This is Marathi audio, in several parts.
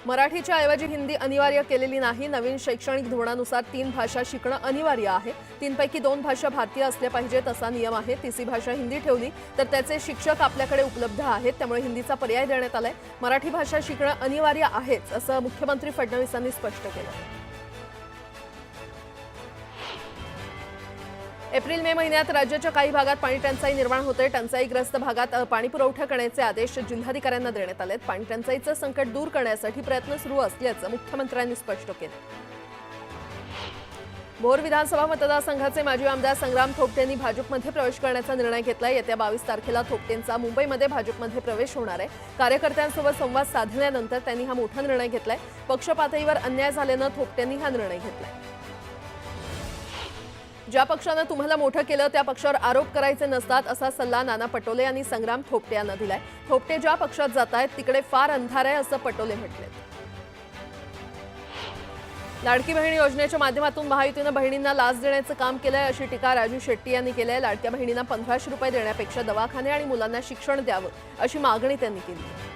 मराठीच्या ऐवजी हिंदी अनिवार्य केलेली नाही। नवीन शैक्षणिक धोरणानुसार 3 भाषा शिकणं अनिवार्य आहे। 3 पैकी 2 भाषा भारतीय असल्या पाहिजेत असा नियम आहे। तिसरी भाषा हिंदी ठेवली तर त्याचे शिक्षक आपल्याकडे उपलब्ध आहेत, त्यामुळे हिंदीचा पर्याय देण्यात आलाय। मराठी भाषा शिकणं अनिवार्य आहेच असं मुख्यमंत्री फडणवीसांनी स्पष्ट केलं। एप्रिल मे महिन्यात राज्याच्या काही भागात पाणी टंचाई निर्माण होते। टंचाईग्रस्त भागात पाणी पुरवठा करण्याचे आदेश जिल्हाधिकाऱ्यांना देण्यात आलेत। पाणी टंचाईचं संकट दूर करण्यासाठी प्रयत्न सुरू असल्याचं मुख्यमंत्र्यांनी स्पष्ट केलं। भोर विधानसभा मतदारसंघाचे माजी आमदार संग्राम थोपटेंनी भाजपमध्ये प्रवेश करण्याचा निर्णय घेतला। येत्या 22 तारखेला थोपटेंचा मुंबईमध्ये भाजपमध्ये प्रवेश होणार आहे। कार्यकर्त्यांसोबत संवाद साधल्यानंतर त्यांनी हा मोठा निर्णय घेतलाय। पक्ष पातळीवर अन्याय झाल्यानं थोपटेंनी हा निर्णय घेतलाय। ज्या पक्षाने तुम्हाला मोठं केलं त्या पक्षावर आरोप करायचे नसतात असा सल्ला नाना पटोले यांनी संग्राम थोपटे यांना दिलाय। थोपटे ज्या पक्षात जात आहेत तिकडे फार अंधार आहे असं पटोले म्हटले। लाडकी बहीण योजनेच्या माध्यमातून महायुतीनं बहिणींना लाच देण्याचं काम केलंय अशी टीका राजू शेट्टी यांनी केली आहे। लाडक्या बहिणींना 1500 रुपये देण्यापेक्षा दवाखाने आणि मुलांना शिक्षण द्यावं अशी मागणी त्यांनी केली।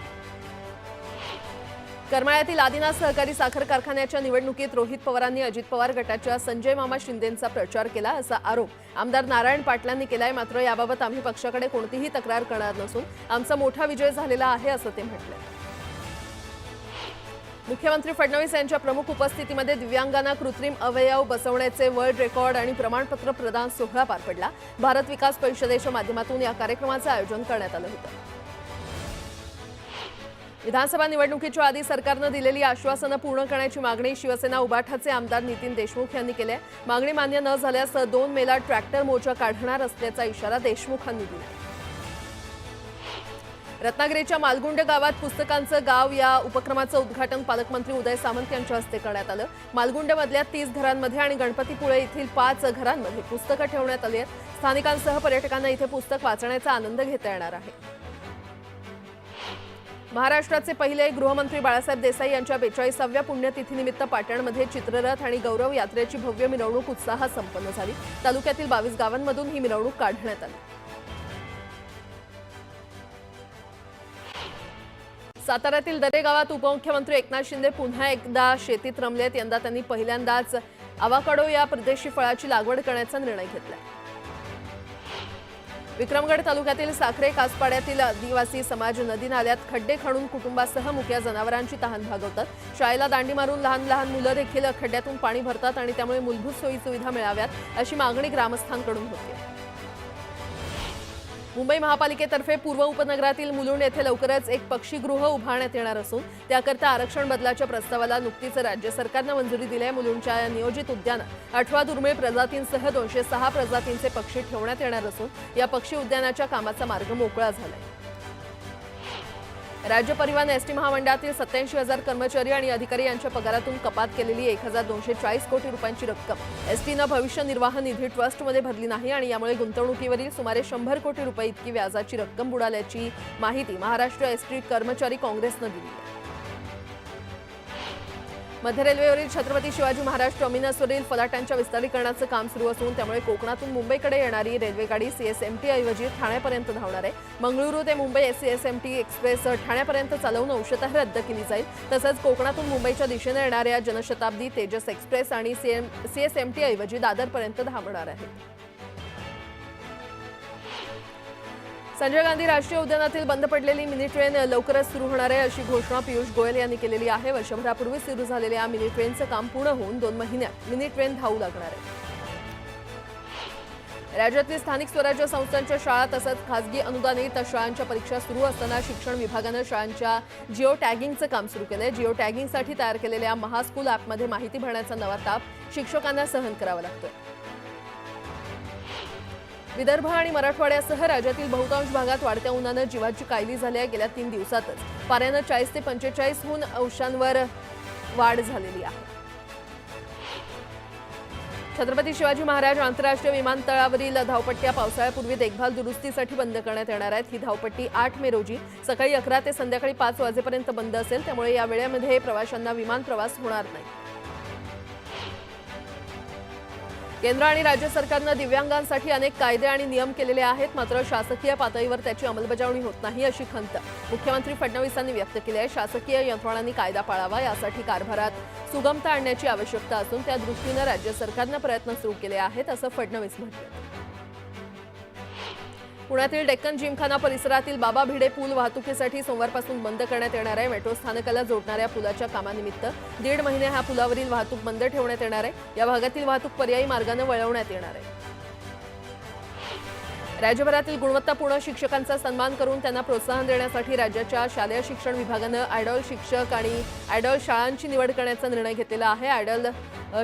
करमाळ्यातील आदिनाथ सहकारी साखर कारखान्याच्या निवडणुकीत रोहित पवारांनी अजित पवार गटाच्या संजय मामा शिंदेंचा प्रचार केला असा आरोप आमदार नारायण पाटलांनी केलाय। मात्र याबाबत आम्ही पक्षाकडे कोणतीही तक्रार करणार नसून आमचा मोठा विजय झालेला आहे असं ते म्हटले। मुख्यमंत्री फडणवीस यांच्या प्रमुख उपस्थितीमध्ये दिव्यांगांना कृत्रिम अवयव बसवण्याचे वर्ल्ड रेकॉर्ड आणि प्रमाणपत्र प्रदान सोहळा पार पडला। भारत विकास परिषदेच्या माध्यमातून या कार्यक्रमाचं आयोजन करण्यात आलं होतं। विधानसभा निवडणुकीच्या आधी सरकारने दिलेली आश्वासनं पूर्ण करण्याची मागणी शिवसेना उबाठाचे आमदार नितीन देशमुख यांनी केली आहे। मागणी मान्य न झाल्यास 2 मेला ट्रॅक्टर मोर्चा काढणार असल्याचा इशारा देशमुखांनी दिला। रत्नागिरीच्या मालगुंड गावात पुस्तकांचं गाव या उपक्रमाचं उद्घाटन पालकमंत्री उदय सामंत यांच्या हस्ते करण्यात आलं। मालगुंडमधल्या 30 घरांमध्ये आणि गणपतीपुळे येथील 5 घरांमध्ये पुस्तकं ठेवण्यात आली आहेत। स्थानिकांसह पर्यटकांना इथे पुस्तक वाचण्याचा आनंद घेता येणार आहे। महाराष्ट्राचे पहिले गृहमंत्री बाळासाहेब देसाई यांच्या 42व्या पुण्यतिथीनिमित्त पाटणमध्ये चित्ररथ आणि गौरव यात्रेची भव्य मिरवणूक उत्साहात संपन्न झाली। तालुक्यातील 22 गावांमधून ही मिरवणूक काढण्यात आली। साताऱ्यातील दरे गावात उपमुख्यमंत्री एकनाथ शिंदे पुन्हा एकदा शेतीत रमलेत। यंदा त्यांनी पहिल्यांदाच अवाकाडो या परदेशी फळाची लागवड करण्याचा निर्णय घेतला। विक्रमगड तालुक्यातील साखरे कासपाड्यातील आदिवासी समाज नदी नाल्यात खड्डे खणून कुटुंबासह मुक्या जनावरांची तहान भागवतात। शाळेला दांडी मारून लहान लहान मुलं देखील खड्ड्यातून पाणी भरतात आणि त्यामुळे मूलभूत सोयी सुविधा मिळाव्यात अशी मागणी ग्रामस्थांकडून होते। मुंबई महापालिकेतर्फे पूर्व उपनगरातील मुलुंड येथे लवकरच एक पक्षीगृह उभारण्यात येणार असून त्याकरता आरक्षण बदलाच्या प्रस्तावाला नुकतीच राज्य सरकारने मंजुरी दिली आहे। मुलुंडच्या या नियोजित उद्यानात 18 दुर्मिळ प्रजातींसह 206 प्रजातींचे पक्षी ठेवण्यात येणार असून या पक्षी उद्यानाच्या कामाचा मार्ग मोकळा झालाय। राज्य परिवहन एसटी महामंडळातील 87,000 कर्मचारी आणि अधिकारी यांच्या पगारातून कपात केलेली 1240 कोटी रुपयांची रक्कम एसटीनं भविष्य निर्वाह निधी ट्रस्टमध्ये भरली नाही आणि यामुळे गुंतवणुकीवरील सुमारे 100 कोटी रुपये इतकी व्याजाची रक्कम बुडाल्याची माहिती महाराष्ट्र एसटी कर्मचारी काँग्रेसनं दिली आहे। मध्य रेल्वेवरील छत्रपती शिवाजी महाराज टर्मिनसवरील फलाटांच्या विस्तारीकरणाचं काम सुरू असून त्यामुळे कोकणातून मुंबईकडे येणारी रेल्वेगाडी सीएसएमटी ऐवजी ठाण्यापर्यंत धावणार आहे। मंगळुरू ते मुंबई सीएसएमटी एक्सप्रेस ठाण्यापर्यंत चालवून अंशतः रद्द केली जाईल। तसंच कोकणातून मुंबईच्या दिशेने येणाऱ्या जनशताब्दी तेजस एक्सप्रेस आणि सीएसएमटी ऐवजी दादरपर्यंत धावणार आहे। संजय गांधी राष्ट्रीय उद्यानातील बंद पडलेली मिनी ट्रेन लवकरच सुरू होणार आहे अशी घोषणा पियुष गोयल यांनी केलेली आहे। वर्षभरापूर्वी सुरू झालेल्या मिनी ट्रेनचं काम पूर्ण होऊन 2 महिन्यात मिनी ट्रेन धावू लागणार आहे। राज्यातील स्थानिक स्वराज्य संस्थांच्या शाळा तसंच खासगी अनुदानित शाळांच्या परीक्षा सुरू असताना शिक्षण विभागानं शाळांच्या जिओ टॅगिंगचं काम सुरू केलंय। जिओ टॅगिंगसाठी तयार केलेल्या महास्कूल ॲपमध्ये माहिती भरण्याचा नवा ताप शिक्षकांना सहन करावा लागतोय। विदर्भ आणि मराठवाड्यासह राज्यातील बहुतांश भागात वाढत्या उन्हानं जीवाची कायली झाली आहे। गेल्या 3 दिवसातच पाऱ्यानं 40 ते 45 अंशांवर वाढ झालेली आहे। छत्रपती शिवाजी महाराज आंतरराष्ट्रीय विमानतळावरील धावपट्ट्या पावसाळ्यापूर्वी देखभाल दुरुस्तीसाठी बंद करण्यात येणार आहेत। ही धावपट्टी 8 मे रोजी सकाळी 11 ते संध्याकाळी 5 वाजेपर्यंत बंद असेल, त्यामुळे या वेळेमध्ये प्रवाशांना विमान प्रवास होणार नाही। केंद्र आणि राज्य सरकारनं दिव्यांगांसाठी अनेक कायदे आणि नियम केलेले आहेत, मात्र शासकीय पातळीवर त्याची अंमलबजावणी होत नाही अशी खंत मुख्यमंत्री फडणवीसांनी व्यक्त केली आहे। शासकीय यंत्रणांनी कायदा पाळावा, यासाठी कारभारात सुगमता आणण्याची आवश्यकता असून त्या दृष्टीनं राज्य सरकारनं प्रयत्न सुरू केले आहेत असं फडणवीस म्हणाले। पुण्यातील डेक्कन जिमखाना परिसरातील बाबा भिडे पूल वाहतुकीसाठी सोमवारपासून बंद करण्यात येणार आहे। मेट्रो स्थानकाला जोडणाऱ्या पुलाच्या कामानिमित्त 1.5 महिने हा पुलावरील वाहतूक बंद ठेवण्यात येणार आहे। या भागातील वाहतूक पर्यायी मार्गाने वळवण्यात येणार आहे। राज्यभरातील गुणवत्तापूर्ण शिक्षकांचा सन्मान करून त्यांना प्रोत्साहन देण्यासाठी राज्याच्या शालेय शिक्षण विभागानं आयडॉल शिक्षक आणि आयडॉल शाळांची निवड करण्याचा निर्णय घेतलेला आहे। आयडॉल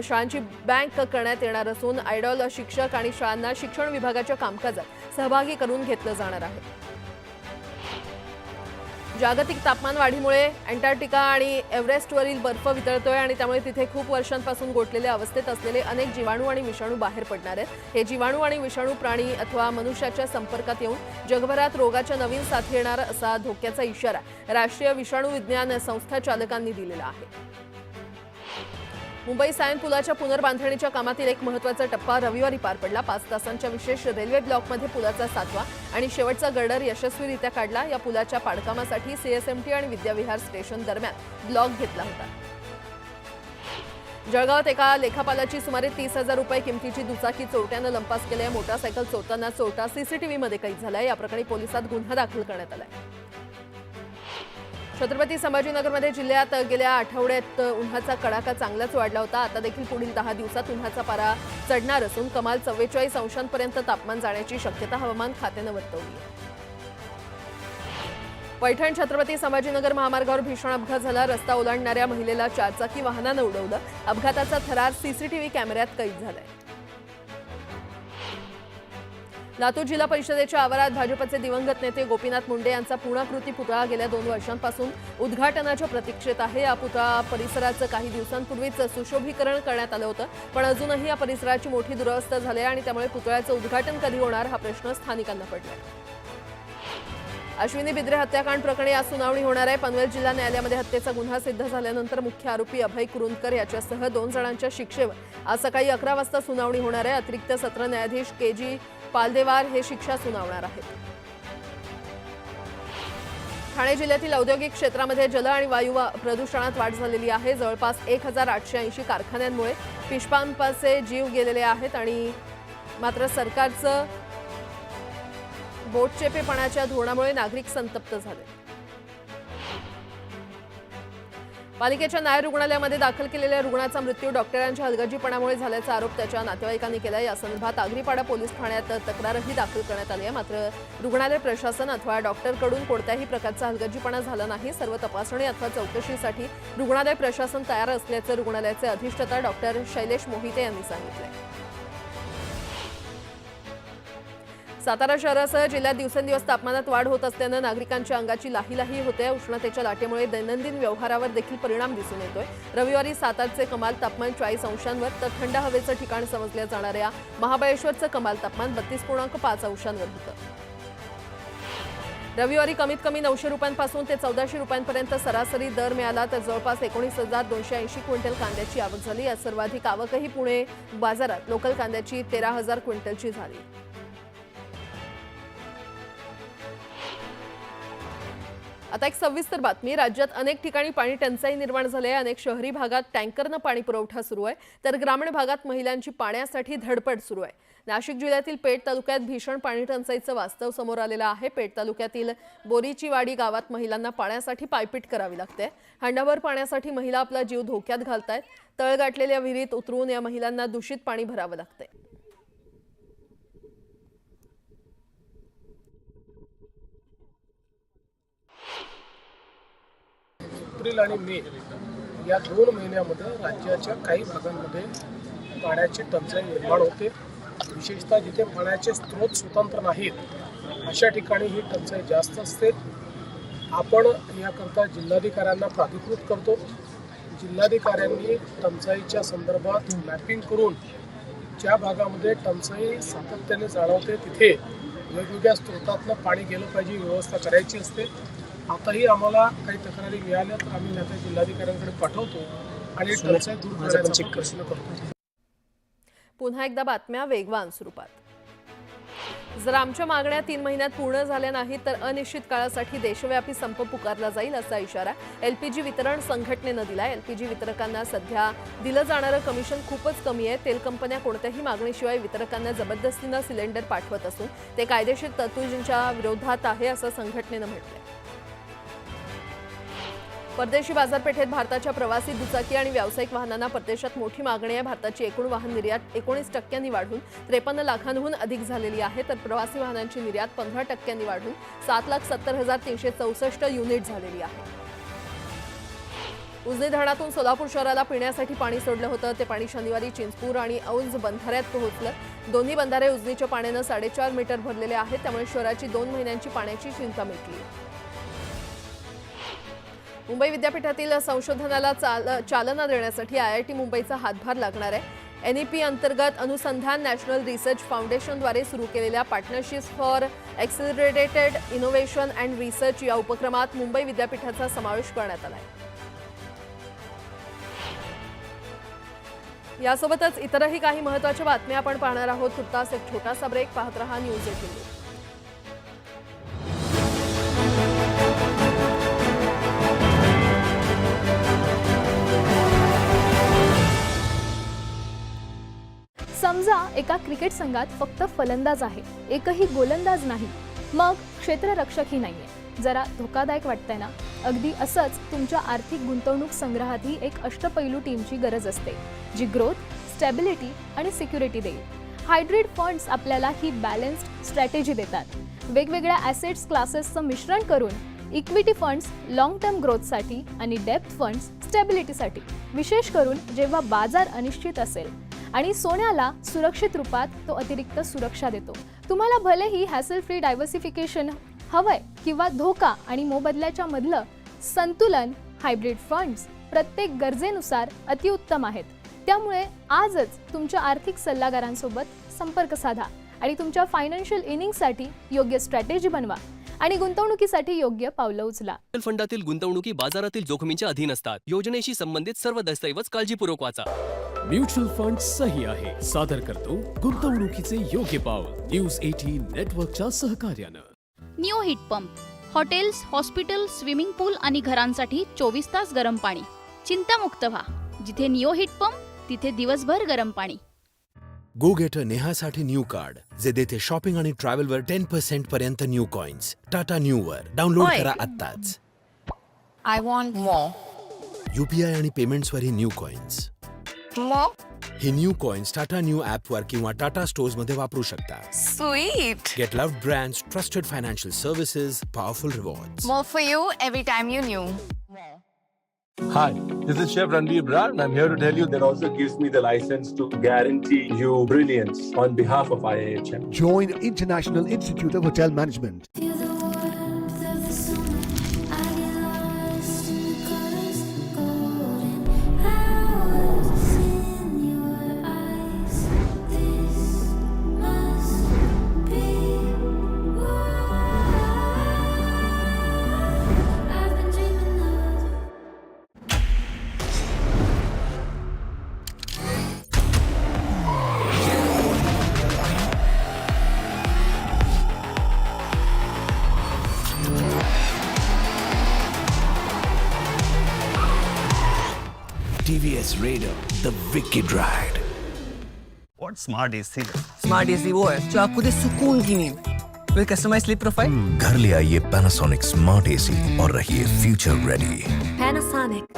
शाळांची बँक करण्यात येणार असून आयडॉल शिक्षक आणि शाळांना शिक्षण विभागाच्या कामकाजात सहभागी करून घेतलं जाणार आहे। जागतिक तापमान वाढीमुळे अंटार्क्टिका आणि एव्हरेस्टवरील बर्फ वितळतोय आणि त्यामुळे तिथे खूप वर्षांपासून गोठलेल्या अवस्थेत असलेले अनेक जीवाणू आणि विषाणू बाहेर पडणार आहेत। हे जीवाणू आणि विषाणू प्राणी अथवा मनुष्याच्या संपर्कात येऊन जगभरात रोगाच्या नवीन साथी येणार असा धोक्याचा इशारा राष्ट्रीय विषाणू विज्ञान संस्था चालकांनी दिलेला आहे। मुंबई सायन पुलाच्या पुनर्बांधणीच्या कामातील एक महत्त्वाचा टप्पा रविवारी पार पडला। 5 तासांच्या विशेष रेल्वे ब्लॉकमध्ये पुलाचा 7वा आणि शेवटचा गर्डर यशस्वीरित्या काढला। या पुलाच्या पाडकामासाठी सीएसएमटी आणि विद्याविहार स्टेशन दरम्यान ब्लॉक घेतला होता। जळगावात एका लेखापालाची सुमारे 30,000 रुपये किमतीची दुचाकी चोरट्यानं लंपास केली आहे। मोटारसायकल चोरताना चोरटा सीसीटीव्हीमध्ये कैद झालाय। या प्रकरणी पोलिसात गुन्हा दाखल करण्यात आलाय। छत्रपती संभाजीनगरमध्ये जिल्ह्यात गेल्या आठवड्यात उन्हाचा कडाका चांगलाच वाढला होता। आता देखील पुढील 10 दिवसात उन्हाचा पारा चढणार असून कमाल 44 अंशांपर्यंत तापमान जाण्याची शक्यता हवामान खात्यानं वर्तवली आहे। पैठण छत्रपती संभाजीनगर महामार्गावर भीषण अपघात झाला। रस्ता ओलांडणाऱ्या महिलेला 4 चाकी वाहनानं उडवलं। अपघाताचा थरार सीसीटीव्ही कॅमेऱ्यात कैद झालाय। लातूर जिल्हा परिषदेच्या आवारात भाजपचे दिवंगत नेते गोपीनाथ मुंडे यांचा पूर्णाकृती पुतळा गेल्या 2 वर्षांपासून उद्घाटनाच्या प्रतीक्षेत आहे। या पुतळा परिसराचं काही दिवसांपूर्वीच सुशोभीकरण करण्यात आलं होतं, पण अजूनही या परिसराची मोठी दुरवस्था झाली आहे आणि त्यामुळे पुतळ्याचं उद्घाटन कधी होणार हा प्रश्न स्थानिकांना पडलाय। अश्विनी बिद्रे हत्याकांड प्रकरणी आज सुनावणी होणार आहे। पनवेल जिल्हा न्यायालयामध्ये हत्येचा गुन्हा सिद्ध झाल्यानंतर मुख्य आरोपी अभय कुरुंदकर याच्यासह 2 जणांच्या शिक्षेवर आज सकाळी 11 वाजता सुनावणी होणार आहे। अतिरिक्त सत्र न्यायाधीश के.जी. पालदेवार हे शिक्षा सुनावणार आहेत। ठाणे जिल्ह्यातील औद्योगिक क्षेत्रामध्ये जल आणि वायू प्रदूषणात वाढ झालेली आहे। जवळपास 1880 कारखान्यांमुळे फिशपांपाचे जीव गेलेले आहेत आणि मात्र सरकारचं बोटचेपेपणाच्या धोरणामुळे नागरिक संतप्त झाले। पालिकेच्या न्याय रुग्णालयामध्ये दाखल केलेल्या रुग्णाचा मृत्यू डॉक्टरांच्या हलगर्जीपणामुळे झाल्याचा आरोप त्याच्या नातेवाईकांनी केला। या संदर्भात आगरीपाडा पोलीस ठाण्यात तक्रारही दाखल करण्यात आली आहे। मात्र रुग्णालय प्रशासन अथवा डॉक्टरकडून कोणत्याही प्रकारचा हलगर्जीपणा झाला नाही। सर्व तपासणी अथवा चौकशीसाठी रुग्णालय प्रशासन तयार असल्याचं रुग्णालयाचे अधिष्ठाता डॉक्टर शैलेश मोहिते यांनी सांगितलं। सातारा शहरासह जिल्ह्यात दिवसेंदिवस तापमानात वाढ होत असल्यानं नागरिकांच्या अंगाची लाहीलाही होते। उष्णतेच्या लाटेमुळे दैनंदिन व्यवहारावर देखील परिणाम दिसून येतोय। रविवारी सातारचे कमाल तापमान 40 अंशांवर तर थंड हवेचं ठिकाण समजल्या जाणाऱ्या महाबळेश्वरचं कमाल तापमान 32.5 अंशांवर होतं। रविवारी कमीत कमी 900 रुपयांपासून ते 1400 रुपयांपर्यंत सरासरी दर मिळाला, तर जवळपास 19,280 क्विंटल कांद्याची आवक झाली। यात सर्वाधिक आवकही पुणे बाजारात लोकल कांद्याची 13,000 क्विंटलची झाली। आता एक सविस्तर बातमी। राज्यात अनेक ठिकाणी पाणी टंचाई निर्माण झाली आहे। अनेक शहरी भागात टँकरनं पाणी पुरवठा सुरू आहे, तर ग्रामीण भागात महिलांची पाण्यासाठी धडपड सुरू आहे। नाशिक जिल्ह्यातील पेठ तालुक्यात भीषण पाणी टंचाईचं वास्तव समोर आलेलं आहे। पेठ तालुक्यातील बोरीचीवाडी गावात महिलांना पाण्यासाठी पायपीट करावी लागते। हंडाभर पाण्यासाठी महिला आपला जीव धोक्यात घालतायत। तळ गाठलेल्या विहिरीत उतरून या महिलांना दूषित पाणी भरावं लागतंय। एप्रिल आणि मे या 2 महिन्यामध्ये राज्याच्या काही भागांमध्ये पाण्याची टंचाई निर्माण होते। विशेषतः जिथे पाण्याचे स्रोत स्वतंत्र नाहीत अशा ठिकाणी ही टंचाई जास्त असते। आपण याकरता जिल्हाधिकाऱ्यांना प्राधिकृत करतो। जिल्हाधिकाऱ्यांनी टंचाईच्या संदर्भात मॅपिंग करून ज्या भागामध्ये टंचाई सातत्याने जाणवते तिथे वेगवेगळ्या स्रोतातनं पाणी गेलं पाहिजे व्यवस्था करायची असते। आताही आम्हाला काही तक्रारी मिळाल्या तर आम्ही त्या जिल्हाधिकाऱ्यांकडे पाठवतो आणि टंचाई दूर करण्याचा प्रयत्न करतो। पुन्हा एकदा बातम्या वेगवान स्वरूपात. जर आमच्या मागण्या 3 महिन्यात पूर्ण झाल्या नाहीत तर अनिश्चित काळासाठी देशव्यापी संप पुकारला जाईल असा इशारा एलपीजी वितरण संघटनेनं दिला. एलपीजी वितरकांना सध्या दिलं जाणारं कमिशन खूपच कमी आहे. तेल कंपन्या कोणत्याही मागणीशिवाय वितरकांना जबरदस्तीनं सिलेंडर पाठवत असून ते कायदेशीर तरतुदींच्या विरोधात आहे असं संघटनेनं म्हटलंय. परदेशी बाजारपेठेत भारताच्या प्रवासी दुचाकी आणि व्यावसायिक वाहनांना परदेशात मोठी मागणी आहे. भारताची एकूण वाहन निर्यात 19% वाढून 53 लाखांहून अधिक झालेली आहे, तर प्रवासी वाहनांची निर्यात 15% वाढून 7,70,364 युनिट झालेली आहे. उजनी धरणातून सोलापूर शहराला पिण्यासाठी पाणी सोडलं होतं. ते पाणी शनिवारी चिंचपूर आणि औंध बंधाऱ्यात पोहोचलं. दोन्ही बंधारे उजनीच्या पाण्यानं 4.5 मीटर भरलेले आहेत, त्यामुळे शहराची 2 महिन्यांची पाण्याची चिंता मिटली. मुंबई विद्यापीठातील संशोधनाला चालना देण्यासाठी IIT मुंबईचा हातभार लागणार आहे. NEP अंतर्गत अनुसंधान नॅशनल रिसर्च फाउंडेशनद्वारे सुरू केलेल्या partnerships for accelerated innovation and research या उपक्रमात मुंबई विद्यापीठाचा समावेश करण्यात आला आहे. यासोबतच इतरही काही महत्त्वाच्या बातम्या आपण पाहणार आहोत. तुर्तास एक छोटासा ब्रेक. पाहत रहा न्यूज 18. समजा एका क्रिकेट संघात फक्त फलंदाज आहे, एकही गोलंदाज नाही, मग क्षेत्ररक्षकही नाहीये. जरा धोकादायक वाटतंय ना? अगदी असंच तुमच्या आर्थिक गुंतवणूक संग्रहातही एक अष्टपैलू टीमची गरज असते, जी ग्रोथ, स्टॅबिलिटी आणि सिक्युरिटी देईल. हायब्रिड फंड्स आपल्याला ही बॅलन्स्ड स्ट्रॅटेजी देतात. वेगवेगळ्या ॲसेट्स क्लासेसचं मिश्रण करून इक्विटी फंड्स लॉंग टर्म ग्रोथसाठी आणि डेप्थ फंड्स स्टॅबिलिटीसाठी, विशेष करून जेव्हा बाजार अनिश्चित असेल आणि सोन्याला सुरक्षित रूपात तो अतिरिक्त सुरक्षा देतो. तुम्हाला भलेही हॅसल फ्री डायव्हर्सिफिकेशन हवंय किंवा धोका आणि मोबदल्याच्या मधलं संतुलन, हायब्रिड फंड्स प्रत्येक गरजेनुसार अतिउत्तम आहेत. त्यामुळे आजच तुमच्या आर्थिक सल्लागारांसोबत संपर्क साधा आणि तुमच्या फायनान्शियल इनिंगसाठी योग्य स्ट्रॅटेजी बनवा आणि गुंतवणुकीसाठी योग्य पावलं उचला. फंडातील गुंतवणुकी बाजारातील जोखमींच्या अधीन असतात. योजनेशी संबंधित सर्व दस्तऐवज काळजीपूर्वक वाचा. म्युच्युअल फंड सही आहे सादर करतो गुंतवणुकीचे योग्य पाऊल न्यूज 18 नेटवर्कच्या सहकार्यानं. Neo heat pump, hotels, hospital, swimming pool आणि घरांसाठी 24 तास गरम पाणी. चिंतामुक्त व्हा. जिथे निओ हीट पंप तिथे दिवसभर गरम पाणी. गो गेटर नेहासाठी न्यू कार्ड जे देते शॉपिंग आणि ट्रॅव्हलवर 10% पर्यंत न्यू कॉइन्स. टाटा न्यू वर डाउनलोड करा आत्ताच. I want more. UPI आणि पेमेंट्सवर ही न्यू कॉइन्स. More? ही न्यू कॉइन्स टाटा न्यू ॲपवर किंवा टाटा स्टोर्स मध्ये वापरू शकता. Sweet. Get loved brands, trusted financial services, powerful rewards. More for you every time you knew. Hi, this is Chef Ranveer Brar and I'm here to tell you that also gives me the license to guarantee you brilliance on behalf of IIHM. Join International Institute of Hotel Management. TVS Raider, the wicked ride. What smart AC? Smart AC वो है जो आपको दे सुकून की नींद विद कस्टमाइज्ड स्लीप प्रोफाइल. घर ले आइए Panasonic Smart AC और रहिए future ready. Panasonic.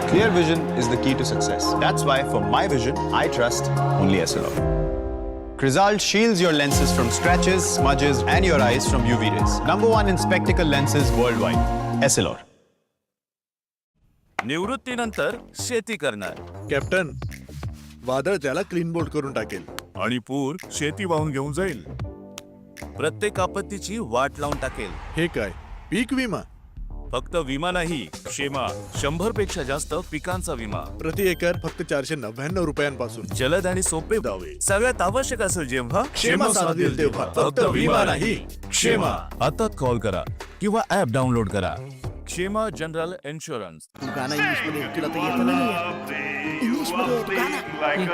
Clear vision is the key to success. That's why for my vision, I trust only Essilor. Crizal shields your lenses from scratches, smudges, and your eyes from UV rays. #1 in spectacle lenses worldwide. Essilor. निवृत्तीनंतर शेती करणार. कॅप्टन, वादळ त्याला क्लीन बोल्ड करून टाकेल आणि पूर शेती वाहून घेऊन जाईल. प्रत्येक आपत्तीची वाट लावून टाकेल. हे काय, पीक विमा? फक्त विमा नाही, क्षेमा. 100 पेक्षा जास्त पिकांचा विमा. प्रति एकर फक्त 499 रुपयांपासून. जलद आणि सोपे दावे. सगळ्यात आवश्यक असेल जेव्हा क्षेमा साथ देईल तेव्हा. फक्त विमा नाही, क्षेमा. आताच कॉल करा किंवा ऍप डाउनलोड करा. क्षेमा जनरल इन्शुरन्स. तू गाणं इंग्लिशमध्ये तुला तर येतं नाही इंग्लिशमध्ये तू गाणं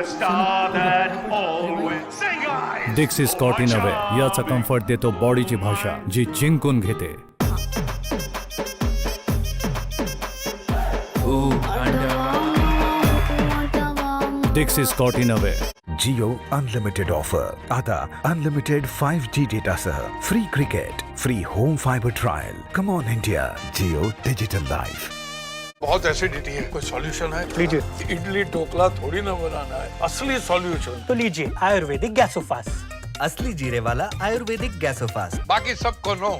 डिक्सी स्कॉट इनोवेट याचा कम्फर्ट देतो बॉडीची भाषा जी जिंकून घेते. Dixcy Scott innovate. Jio unlimited offer. आता अनलिमिटेड 5G डेटा सह free cricket, free home fiber trial. Come on India. Jio digital life. बहुत एसिडिटी है, कोई सॉल्यूशन है? लीजिए. इडली ढोकला थोड़ी ना बनाना है, असली सॉल्यूशन तो लीजिए आयुर्वेदिक गैसोफास. असली जीरे वाला आयुर्वेदिक गैसोफास. बाकी सबको नो,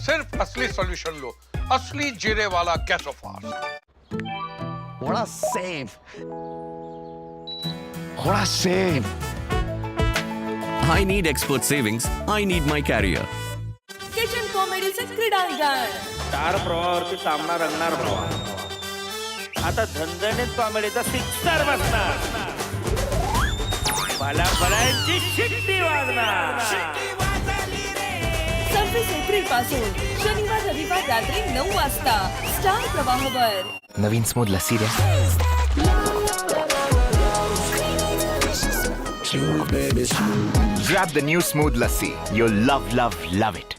सिर्फ असली सॉल्यूशन लो. असली जीरे वाला गैसोफास. थोड़ा सेफ. थोड़ा safe. I need expert savings. I need my carrier. Kitchen कॉमेडीचं क्रीडांगण. स्टार प्रवाहावरती सामना रंगणार प्रवाह. आता झणझणीत कॉमेडीचा सिक्सर बसणार. बलाबलांची शिट्टी वाजणार. 26 एप्रिल पासून शनिवार रविवार रात्री 9 वाजता स्टार प्रवाहावर. नवीन स्मूथ लस्सी द्या. Grab the new smooth lassi. You'll love it.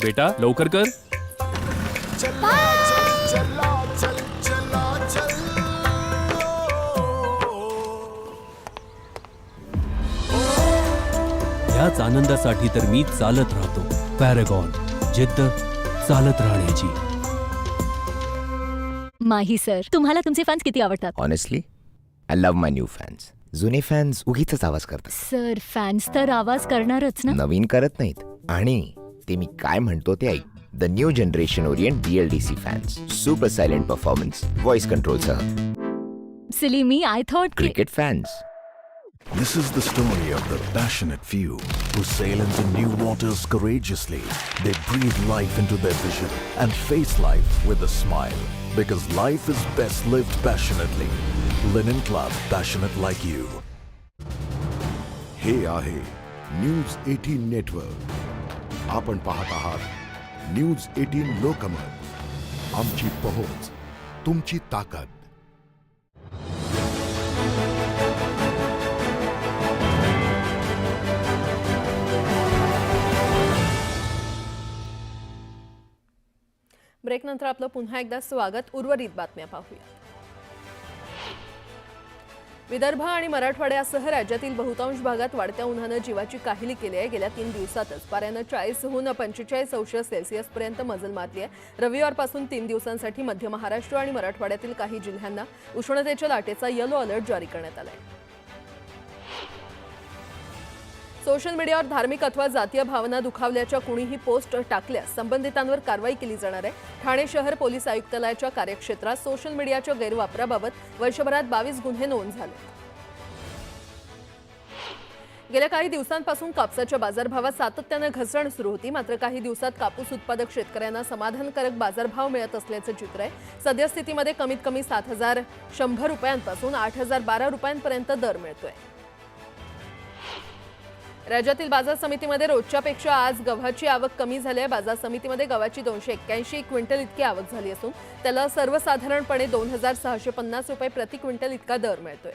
बेटा लवकर कर. याच आनंदासाठी तर मी चालत राहतो. पॅरागॉन, जिद्द चालत राहण्याची. माही सर, तुम्हाला तुमचे फॅन्स किती आवडतात? Honestly, I love my new fans. जुने फॅन्स उगीच आवाज करतात. सर, फॅन्स तर आवाज करणारच ना. नवीन करत नाहीत. आणि ते मी काय म्हणतो ते ऐक. The new generation Orient BLDC fans. Super silent performance, voice control सह. Silly me, I thought cricket fans. This is the story of the passionate few who sail into new waters courageously. They breathe life into their vision and face life with a smile. Because life is best lived passionately. Linen Club, passionate like you. हे आहे न्यूज 18 नेटवर्क. आपण पाहत आहात न्यूज 18 लोकमत. आमची पहोच, तुमची ताकद. ब्रेकनंतर आपलं पुन्हा एकदा स्वागत. उर्वरित बातम्या पाहूया. विदर्भ आणि मराठवाड्यासह राज्यातील बहुतांश भागात वाढत्या उन्हानं जीवाची काहिली केली आहे. गेल्या 3 दिवसातच पाऱ्यानं 40हून 45 अंश सेल्सिअसपर्यंत मजल मारली आहे. रविवारपासून 3 दिवसांसाठी मध्य महाराष्ट्र आणि मराठवाड्यातील काही जिल्ह्यांना उष्णतेच्या लाटेचा येलो अलर्ट जारी करण्यात आला आहे. सोशल मीडियावर धार्मिक अथवा जातीय भावना दुखावल्याच्या कुणीही पोस्ट टाकल्यास संबंधितांवर कारवाई केली जाणार आहे. ठाणे शहर पोलीस आयुक्तालयाच्या कार्यक्षेत्रात सोशल मीडियाच्या गैरवापराबाबत वर्षभरात 22 गुन्हे नोंद झाले. गेल्या काही दिवसांपासून कापसाच्या बाजारभावात सातत्यानं घसरण सुरू होती. मात्र काही दिवसात कापूस उत्पादक शेतकऱ्यांना समाधानकारक बाजारभाव मिळत असल्याचं चित्र आहे. सद्यस्थितीमध्ये कमीत कमी 7,100 रुपयांपासून 8,012 रुपयांपर्यंत दर मिळतोय. राज्यातील बाजार समितीमध्ये रोजच्यापेक्षा आज गव्हाची आवक कमी झाली आहे. बाजार समितीमध्ये गव्हाची 281 क्विंटल इतकी आवक झाली असून त्याला सर्वसाधारणपणे 2,650 रुपये प्रति क्विंटल इतका दर मिळतोय.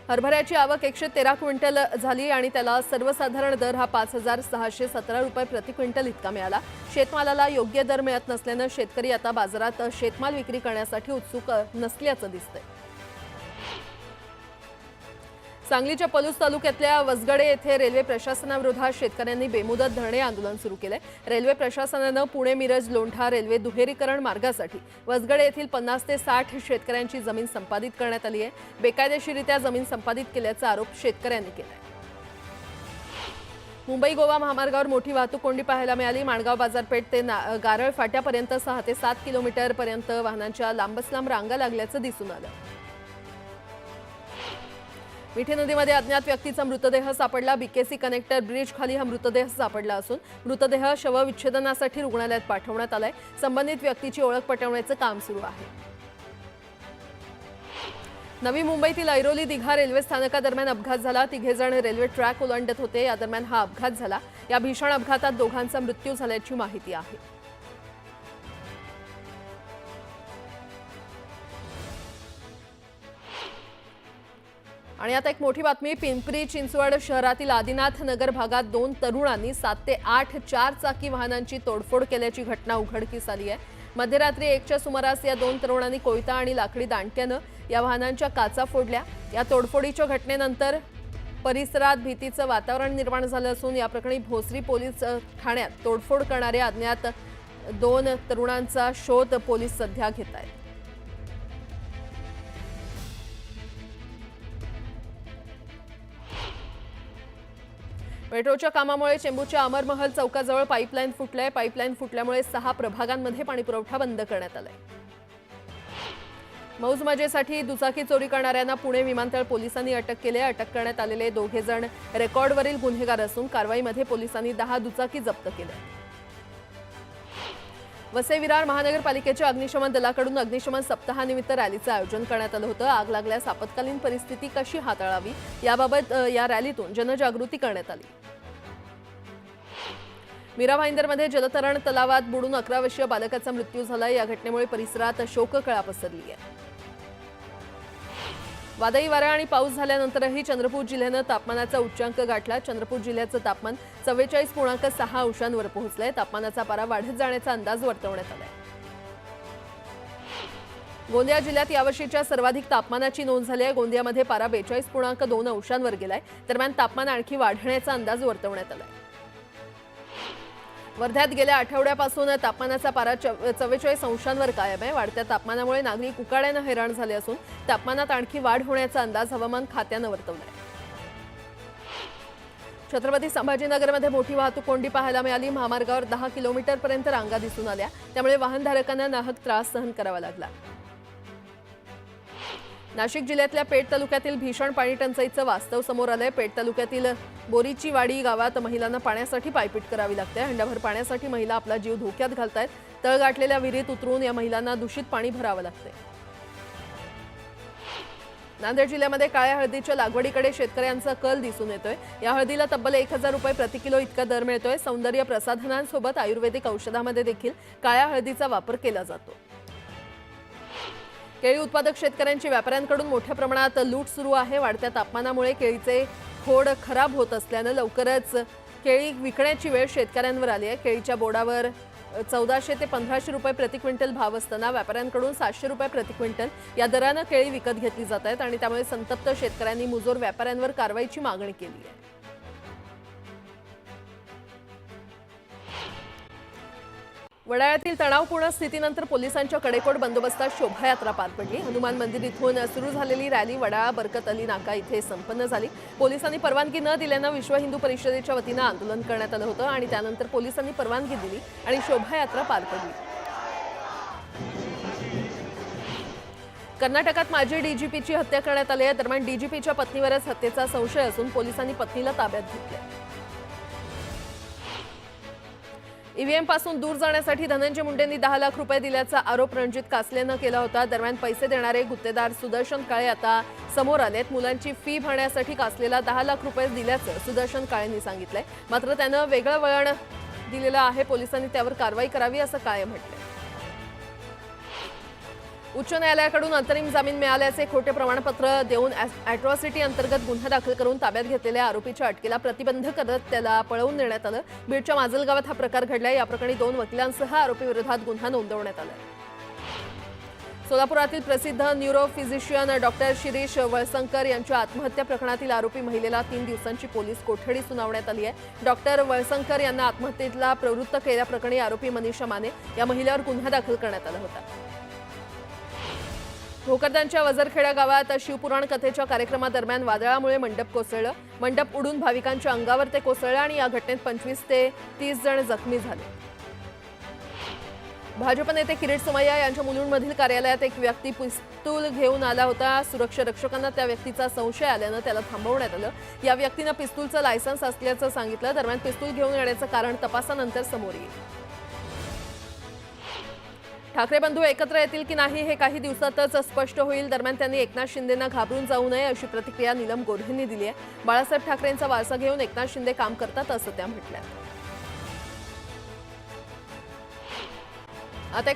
हरभऱ्याची आवक 113 क्विंटल झाली आणि त्याला सर्वसाधारण दर हा 5,617 रुपये प्रति क्विंटल इतका मिळाला. शेतमालाला योग्य दर मिळत नसल्यानं शेतकरी आता बाजारात शेतमाल विक्री करण्यासाठी उत्सुक नसल्याचं दिसतंय. सांगलीच्या पलूस तालुक्यातल्या वसगडे येथे रेल्वे प्रशासनाविरोधात शेतकऱ्यांनी बेमुदत धरणे आंदोलन सुरू केले. रेल्वे प्रशासनानं पुणे मिरज लोंढा रेल्वे दुहेरीकरण मार्गासाठी वसगडे येथील 50 ते 60 शेतकऱ्यांची जमीन संपादित करण्यात आली आहे. बेकायदेशीरित्या जमीन संपादित केल्याचा आरोप शेतकऱ्यांनी केला. मुंबई गोवा महामार्गावर मोठी वाहतूक कोंडी पाहायला मिळाली. माणगाव बाजारपेठ ते गारळ फाट्यापर्यंत 6 ते 7 किलोमीटरपर्यंत वाहनांच्या लांबच लांब रांगा लागल्याचं दिसून आलं. मिठी नदीमध्ये अज्ञात व्यक्तीचा मृतदेह सापडला. BKC कनेक्टर ब्रिज खाली हा मृतदेह सापडला असून मृतदेह शवविच्छेदनासाठी रुग्णालयात पाठवण्यात आलाय. संबंधित व्यक्तीची ओळख पटवण्याचं काम सुरू आहे. नवी मुंबईतील ऐरोली दिघा रेल्वे स्थानकादरम्यान अपघात झाला. 3 जण रेल्वे ट्रॅक ओलांडत होते. या दरम्यान हा अपघात झाला. या भीषण अपघातात दोघांचा मृत्यू झाल्याची माहिती आहे. आणि आता एक मोठी बातमी. पिंपरी चिंचवड शहरातील आदिनाथ नगर भागात 2 तरुणांनी 7 ते 8 4-चाकी वाहनांची तोडफोड केल्याची घटना उघडकीस आली आहे. मध्यरात्री 1च्या सुमारास या 2 तरुणांनी कोयता आणि लाकडी दांडक्यानं या वाहनांच्या काचा फोडल्या. या तोडफोडीच्या घटनेनंतर परिसरात भीतीचं वातावरण निर्माण झालं असून या प्रकरणी भोसरी पोलीस ठाण्यात तोडफोड करणाऱ्या अज्ञात 2 तरुणांचा शोध पोलीस सध्या घेत आहेत. मेट्रोच्या कामामुळे चेंबूरच्या अमरमहल चौकाजवळ पाईपलाईन फुटलंय. पाईपलाईन फुटल्यामुळे 6 प्रभागांमध्ये पाणीपुरवठा बंद करण्यात आलाय. मौज मजेसाठी दुचाकी चोरी करणाऱ्यांना पुणे विमानतळ पोलिसांनी अटक केली. अटक करण्यात आलेले 2 जण रेकॉर्डवरील गुन्हेगार असून कारवाईमध्ये पोलिसांनी 10 दुचाकी जप्त केल्या. वसई विरार महानगरपालिकेच्या अग्निशमन दलाकडून अग्निशमन सप्ताहानिमित्त रॅलीचं आयोजन करण्यात आलं होतं. आग लागल्यास आपत्कालीन परिस्थिती कशी हाताळावी याबाबत या रॅलीतून जनजागृती करण्यात आली. मीरा भाईंदरमध्ये जलतरण तलावात बुडून 11 वर्षीय बालकाचा मृत्यू झाला. या घटनेमुळे परिसरात शोककळा पसरली आहे. वादळी वारा आणि पाऊस झाल्यानंतरही चंद्रपूर जिल्ह्यानं तापमानाचा उच्चांक गाठला. चंद्रपूर जिल्ह्याचं तापमान 44.6 अंशांवर पोहोचलंय. तापमानाचा पारा वाढत जाण्याचा अंदाज वर्तवण्यात आलाय. गोंदिया जिल्ह्यात यावर्षीच्या सर्वाधिक तापमानाची नोंद झाली आहे. गोंदियामध्ये पारा 42.2 अंशांवर गेलाय. दरम्यान तापमान आणखी वाढण्याचा अंदाज वर्तवण्यात आलाय. वर्ध्यात गेल्या आठवड्यापासून तापमानाचा पारा 44 अंशांवर कायम आहे. वाढत्या तापमानामुळे नागरिक उकाड्यानं हैराण झाले असून तापमानात आणखी वाढ होण्याचा अंदाज हवामान खात्यानं वर्तवलाय. छत्रपती संभाजीनगरमध्ये मोठी वाहतूक कोंडी पाहायला मिळाली. महामार्गावर 10 किलोमीटरपर्यंत रांगा दिसून आल्या. त्यामुळे वाहनधारकांना नाहक त्रास सहन करावा लागला. नाशिक जिल्ह्यातल्या पेठ तालुक्यातील भीषण पाणी टंचाईचं वास्तव समोर आलंय. पेठ तालुक्यातील बोरीची वाडी गावात महिलांना पाण्यासाठी पायपीट करावी लागते. हंडाभर पाण्यासाठी महिला आपला जीव धोक्यात घालतायत. तळ गाठलेल्या विहिरीत उतरून या महिलांना दूषित पाणी भरावं लागतंय. नांदेड जिल्ह्यामध्ये काळ्या हळदीच्या लागवडीकडे शेतकऱ्यांचा कल दिसून येतोय. या हळदीला तब्बल 1000 रुपये प्रति किलो इतका दर मिळतोय. सौंदर्य प्रसाधनांसोबत आयुर्वेदिक औषधामध्ये देखील काळ्या हळदीचा वापर केला जातो. केळी उत्पादक शेतकऱ्यांची व्यापाऱ्यांकडून मोठ्या प्रमाणात लूट सुरू आहे. वाढत्या तापमानामुळे केळीचे खोड खराब होत असल्यानं लवकरच केळी विकण्याची वेळ शेतकऱ्यांवर आली आहे. केळीच्या बोर्डावर 1400 ते 1500 रुपये प्रति क्विंटल भाव असताना व्यापाऱ्यांकडून 700 रुपये प्रति क्विंटल या दरानं केळी विकत घेतली जात आहेत आणि त्यामुळे संतप्त शेतकऱ्यांनी मुजोर व्यापाऱ्यांवर कारवाईची मागणी केली आहे. वडाळ्यातील तणावपूर्ण स्थितीनंतर पोलिसांच्या कडेकोट बंदोबस्तात शोभायात्रा पार पडली. हनुमान मंदिर इथून सुरू झालेली रॅली वडाळा बरकत अली नाका इथे संपन्न झाली. पोलिसांनी परवानगी न दिल्यानं विश्व हिंदू परिषदेच्या वतीनं आंदोलन करण्यात आलं होतं आणि त्यानंतर पोलिसांनी परवानगी दिली आणि शोभायात्रा पार पडली. कर्नाटकात माजी डीजीपीची हत्या करण्यात आली आहे. दरम्यान डीजीपीच्या पत्नीवरच हत्येचा संशय असून पोलिसांनी पत्नीला ताब्यात घेतले. ईव्हीएम पासून दूर जाण्यासाठी धनंजय मुंडेंनी 10 लाख रुपये दिल्याचा आरोप रणजित कासलेनं केला होता. दरम्यान पैसे देणारे गुत्तेदार सुदर्शन काळे आता समोर आलेत. मुलांची फी भरण्यासाठी कासलेला 10 लाख रुपये दिल्याचं सुदर्शन काळेंनी सांगितलंय. मात्र त्यानं वेगळं वळण दिलेलं आहे. पोलिसांनी त्यावर कारवाई करावी असं काळे म्हटलंय. उच्च न्यायालयाकडून अंतरिम जामीन मिळाल्याचे खोटे प्रमाणपत्र देऊन अॅट्रॉसिटी अंतर्गत गुन्हा दाखल करून ताब्यात घेतलेल्या आरोपीच्या अटकेला प्रतिबंध करत त्याला पळवून नेण्यात आलं. बीडच्या माजलगावात हा प्रकार घडलाय. या प्रकरणी 2 वकिलांसह आरोपीविरोधात गुन्हा नोंदवण्यात आला. सोलापुरातील प्रसिद्ध neuro physician doctor Shirish Walsankar यांच्या आत्महत्या प्रकरणातील आरोपी महिलेला 3 दिवसांची पोलीस कोठडी सुनावण्यात आली आहे. डॉक्टर वळसंकर यांना आत्महत्येला प्रवृत्त केल्याप्रकरणी आरोपी मनीषा माने या महिलेवर गुन्हा दाखल करण्यात आला होता. भोकरदानच्या वजरखेडा गावात शिवपुराण कथेच्या कार्यक्रमादरम्यान वादळामुळे मंडप कोसळलं. मंडप उडून भाविकांच्या अंगावर ते कोसळलं आणि या घटनेत 25 ते 30 जण जखमी झाले. भाजप नेते किरीट सोमय्या यांच्या मुलुंडमधील कार्यालयात एक व्यक्ती पिस्तूल घेऊन आला होता. सुरक्षा रक्षकांना त्या व्यक्तीचा संशय आल्यानं त्याला थांबवण्यात आलं. या व्यक्तीनं पिस्तूलचं लायसन्स असल्याचं सांगितलं. दरम्यान पिस्तूल घेऊन येण्याचं कारण तपासानंतर समोर येईल. ठाकरे बंधू एकत्र येतील की नाही हे काही दिवसातच स्पष्ट होईल. दरम्यान त्यांनी एकनाथ शिंदेंना घाबरून जाऊ नये अशी प्रतिक्रिया नीलम गोऱ्हेंनी दिली आहे. बाळासाहेब ठाकरेंचा वारसा घेऊन एकनाथ शिंदे काम करतात असं त्या म्हटल्या. आता